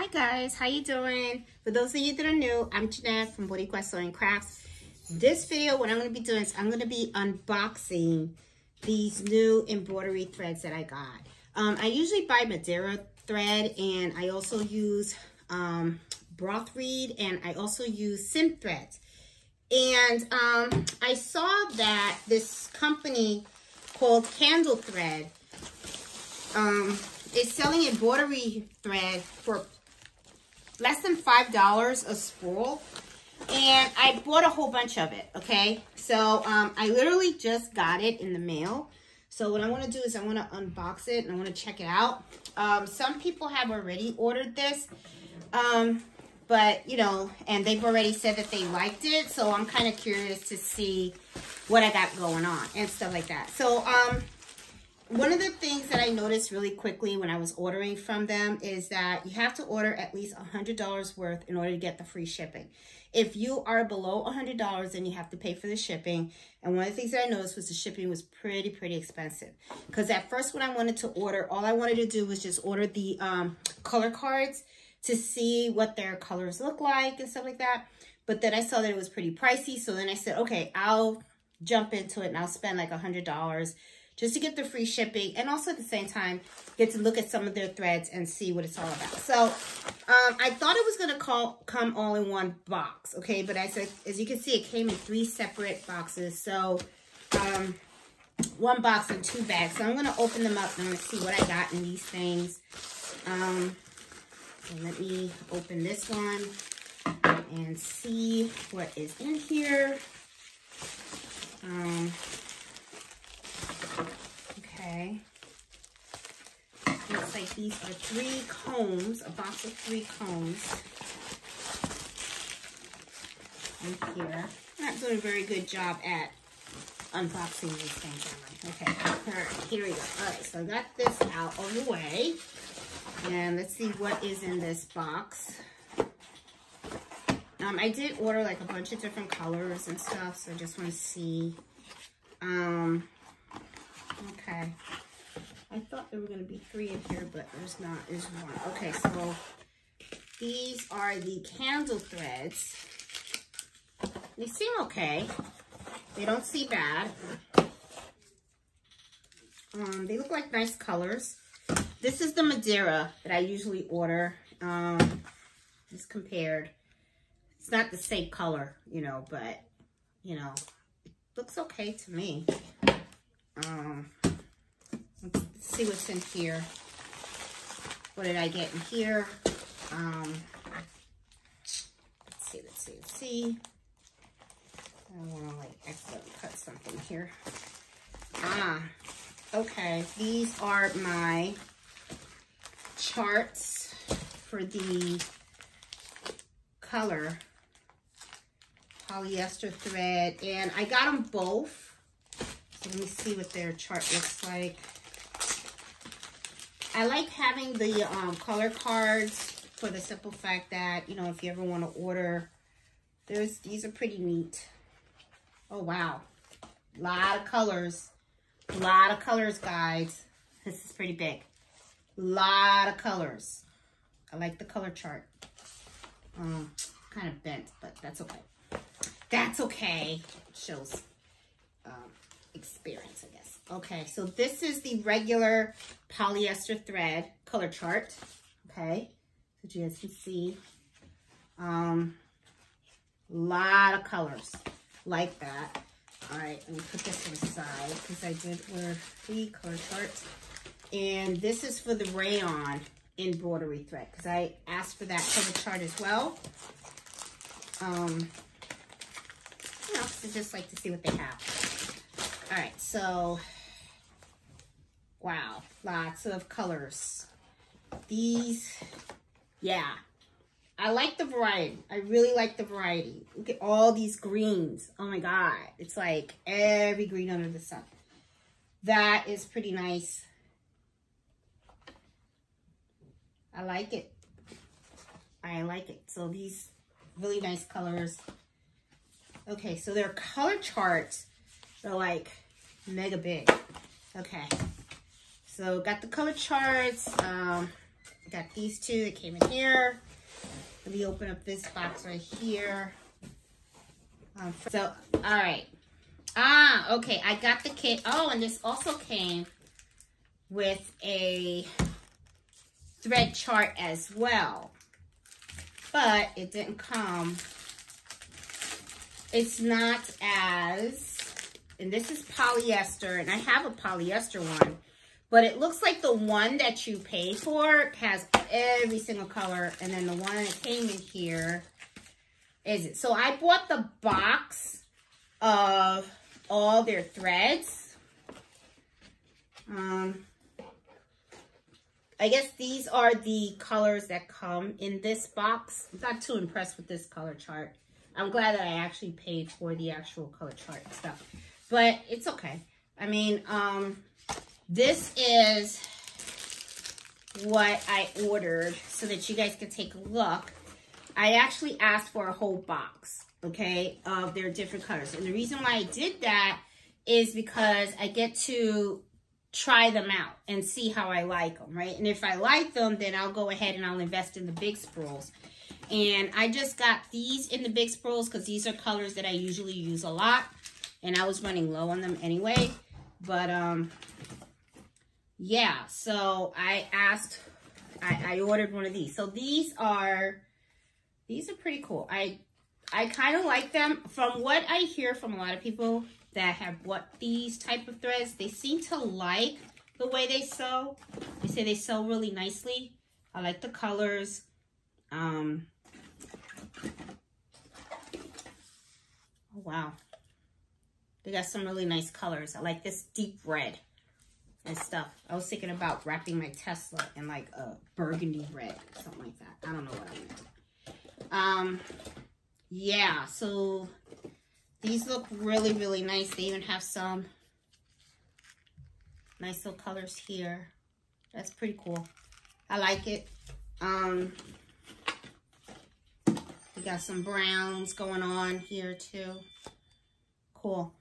Hi guys, how you doing? For those of you that are new, I'm Jeanette from Boricua Sewing Crafts. This video, what I'm going to be doing is I'm going to be unboxing these new embroidery threads that I got. I usually buy Madeira thread, and I also use broth reed, and I also use sim threads. And I saw that this company called Candle Thread is selling embroidery thread for less than $5 a spool, and I bought a whole bunch of it. Okay, so I literally just got it in the mail. So what I want to do is I want to unbox it and I want to check it out. Some people have already ordered this, but you know, and they've already said that they liked it, so I'm kind of curious to see what I got going on and stuff like that. So one of the things that I noticed really quickly when I was ordering from them is that you have to order at least $100 worth in order to get the free shipping. If you are below $100, then you have to pay for the shipping. And one of the things that I noticed was the shipping was pretty expensive. Because at first when I wanted to order, all I wanted to do was just order the color cards to see what their colors look like and stuff like that. But then I saw that it was pretty pricey. So then I said, okay, I'll jump into it and I'll spend like $100 just to get the free shipping, and also at the same time get to look at some of their threads and see what it's all about. So I thought it was gonna come all in one box, okay? But as you can see, it came in 3 separate boxes. So 1 box and 2 bags. So I'm gonna open them up and I'm gonna see what I got in these things. And let me open this one and see what is in here. Okay, looks like these are 3 combs, a box of 3 combs in here. I'm not doing a very good job at unboxing these things, am I? Okay, all right, here we go. All right, so I got this out of the way, and let's see what is in this box. I did order like a bunch of different colors and stuff, so I just want to see. Okay, I thought there were going to be 3 in here, but there's not. There's 1. Okay, so these are the candle threads. They seem okay. They don't seem bad. They look like nice colors. This is the Madeira that I usually order. Just compared. It's not the same color, you know, but, you know, it looks okay to me. Let's see what's in here. What did I get in here? Let's see. I don't want to like accidentally cut something here. Okay. These are my charts for the color polyester thread, and I got them both. So let me see what their chart looks like. I like having the color cards for the simple fact that, you know, if you ever want to order, these are pretty neat. Oh, wow. A lot of colors. A lot of colors, guys. This is pretty big. A lot of colors. I like the color chart. Kind of bent, but that's okay. That's okay. It shows experience, I guess. Okay, so this is the regular polyester thread color chart. Okay, so you guys can see lot of colors like that. All right, let me put this to the side because I did order 3 color charts, and this is for the Rayon embroidery thread because I asked for that color chart as well. You know, I just like to see what they have. All right, so wow, lots of colors. These, yeah, I like the variety. I really like the variety. Look at all these greens. Oh my God, it's like every green under the sun. That is pretty nice. I like it. I like it. So these really nice colors. Okay, so their color charts are like mega big. Okay, so got the color charts. Got got these two that came in here. Let me open up this box right here. So, all right. Okay, I got the kit. Oh, and this also came with a thread chart as well. But it didn't come. It's not as, and this is polyester, and I have a polyester one, but it looks like the one that you pay for has every single color, and then the one that came in here isn't. So I bought the box of all their threads. I guess these are the colors that come in this box. I'm not too impressed with this color chart. I'm glad that I actually paid for the actual color chart and stuff, but it's okay. I mean, this is what I ordered so that you guys can take a look. I actually asked for a whole box, okay, of their different colors. And the reason why I did that is because I get to try them out and see how I like them, right? And if I like them, then I'll go ahead and I'll invest in the big spools. And I just got these in the big spools because these are colors that I usually use a lot. And I was running low on them anyway. But, yeah, so I ordered one of these. So these are pretty cool. I kind of like them. From what I hear from a lot of people that have bought these type of threads, they seem to like the way they sew. They say they sew really nicely. I like the colors. Oh, wow. They got some really nice colors. I like this deep red and stuff. I was thinking about wrapping my Tesla in like a burgundy red, something like that. I don't know what I meant. Yeah, so these look really, really nice. They even have some nice little colors here. That's pretty cool. I like it. We got some browns going on here too. Cool.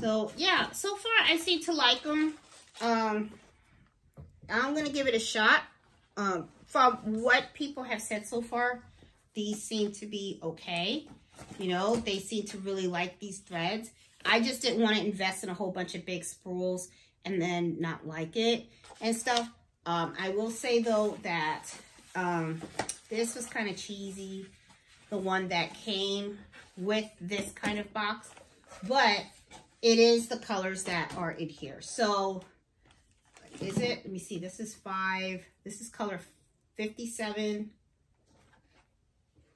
So yeah, so far I seem to like them. I'm gonna give it a shot. From what people have said so far, these seem to be okay. You know, they seem to really like these threads. I just didn't want to invest in a whole bunch of big spools and then not like it and stuff. I will say though that this was kind of cheesy, the one that came with this kind of box, but it is the colors that are in here. So is it? Let me see. This is 5. This is color 57,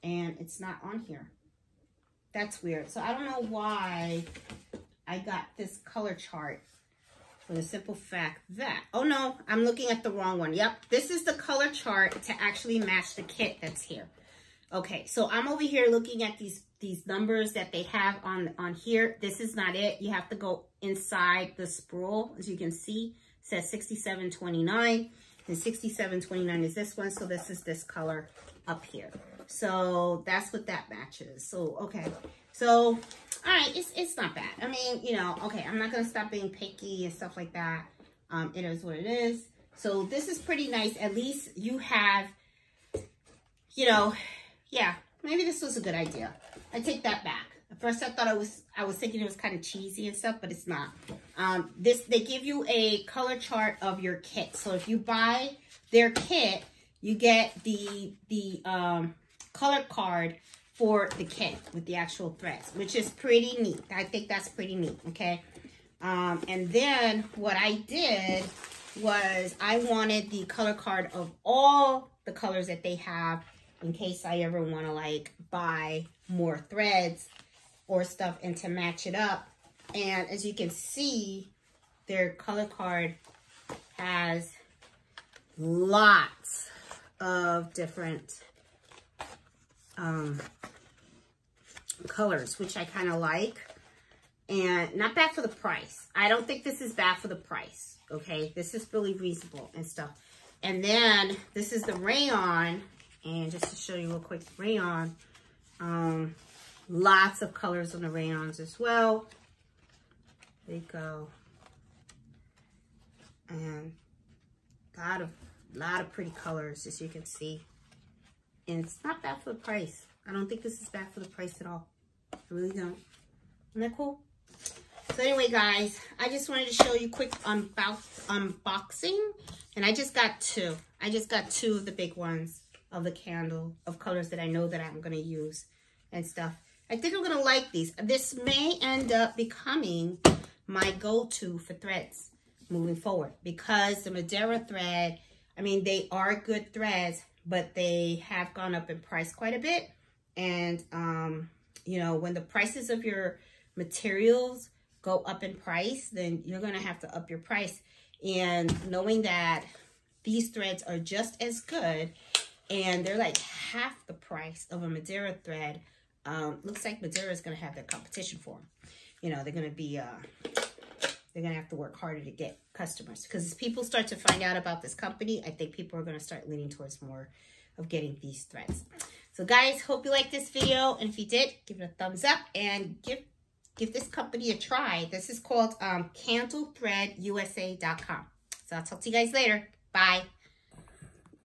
and it's not on here. That's weird. So I don't know why I got this color chart, for the simple fact that, oh no, I'm looking at the wrong one. Yep, this is the color chart to actually match the kit that's here. Okay, so I'm over here looking at these numbers that they have on here. This is not it. You have to go inside the spool. As you can see, it says 6729, and 6729 is this one. So this is this color up here. So that's what that matches. So, okay. So, all right, it's not bad. I mean, you know, okay, I'm not going to stop being picky and stuff like that. It is what it is. So this is pretty nice. At least you have, you know, yeah, maybe this was a good idea. I take that back. At first I thought I was thinking it was kind of cheesy and stuff, but it's not. They give you a color chart of your kit. So if you buy their kit, you get the color card for the kit with the actual threads, which is pretty neat. I think that's pretty neat, okay? And then what I did was I wanted the color card of all the colors that they have in case I ever want to like buy more threads or stuff and to match it up. And as you can see, their color card has lots of different colors, which I kind of like, and not bad for the price. I don't think this is bad for the price, okay? This is really reasonable and stuff. And then this is the Rayon, and just to show you real quick, Rayon, lots of colors on the Rayons as well. There you go. And A lot of pretty colors, as you can see. And it's not bad for the price. I don't think this is bad for the price at all. I really don't. Isn't that cool? So anyway, guys, I just wanted to show you quick unboxing. And I just got two. I just got two of the big ones of the candle, of colors that I know that I'm going to use and stuff. I think I'm going to like these. This may end up becoming my go-to for threads moving forward. Because the Madeira thread, I mean, they are good threads, but they have gone up in price quite a bit. And, you know, when the prices of your materials go up in price, then you're going to have to up your price. And knowing that these threads are just as good and they're like half the price of a Madeira thread, looks like Madeira is going to have their competition for them. You know, they're going to be, they're going to have to work harder to get customers. Because as people start to find out about this company, I think people are going to start leaning towards more of getting these threads. So guys, hope you liked this video. And if you did, give it a thumbs up and give this company a try. This is called candlethreadusa.com. So I'll talk to you guys later. Bye.